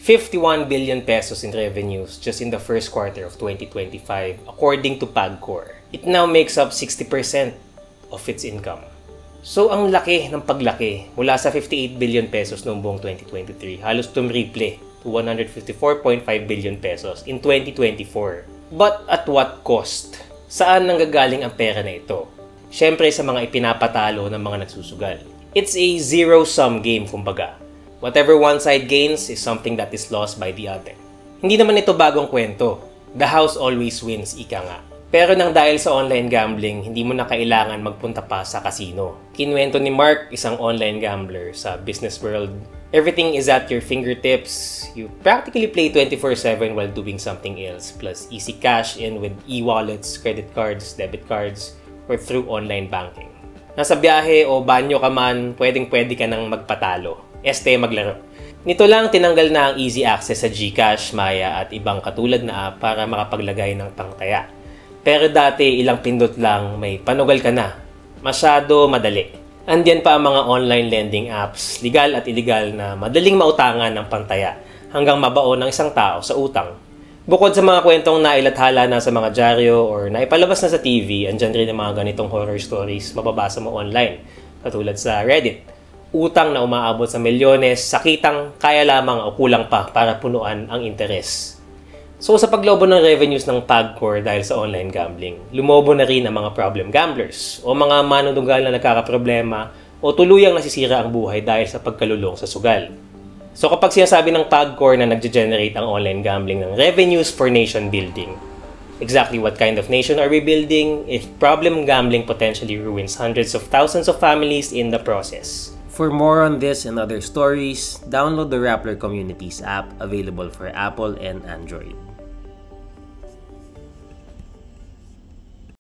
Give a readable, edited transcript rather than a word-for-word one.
51 billion pesos in revenues just in the first quarter of 2025 according to PAGCOR. It now makes up 60% of its income. So ang laki ng paglaki mula sa 58 billion pesos noong buong 2023, halos tumriple to 154.5 billion pesos in 2024. But at what cost? Saan nanggagaling ang pera na ito? Siyempre sa mga ipinapatalo ng mga nagsusugal. It's a zero-sum game kumbaga. Whatever one side gains is something that is lost by the other. Hindi naman ito bagong kwento. The house always wins, ika nga. Pero nang dahil sa online gambling, hindi mo na kailangan magpunta pa sa casino. Kinwento ni Mark, isang online gambler sa business world. Everything is at your fingertips. You practically play 24/7 while doing something else. Plus easy cash in with e-wallets, credit cards, debit cards, or through online banking. Nasa biyahe o banyo ka man, pwedeng-pwede ka nang magpatalo. Maglaro. Nito lang tinanggal na ang easy access sa GCash, Maya at ibang katulad na app para makapaglagay ng pangtaya. Pero dati ilang pindot lang may panugal ka na. Masyado madali. Andiyan pa ang mga online lending apps, legal at illegal na madaling mautangan ng pantaya hanggang mabaon ng isang tao sa utang. Bukod sa mga kwentong nailathala na sa mga dyaryo or naipalabas na sa TV, andyan rin ang mga ganitong horror stories mababasa mo online, katulad sa Reddit. Utang na umaabot sa milyones, sakitang kaya lamang o kulang pa para punuan ang interes. So sa paglobo ng revenues ng PAGCOR dahil sa online gambling, lumobo na rin ang mga problem gamblers o mga manunugal na nagkakaproblema o tuluyang nasisira ang buhay dahil sa pagkalulong sa sugal. So kapag sinasabi ng PAGCOR na nagge-generate ang online gambling ng revenues for nation building, exactly what kind of nation are we building if problem gambling potentially ruins hundreds of thousands of families in the process? For more on this and other stories, download the Rappler Communities app available for Apple and Android.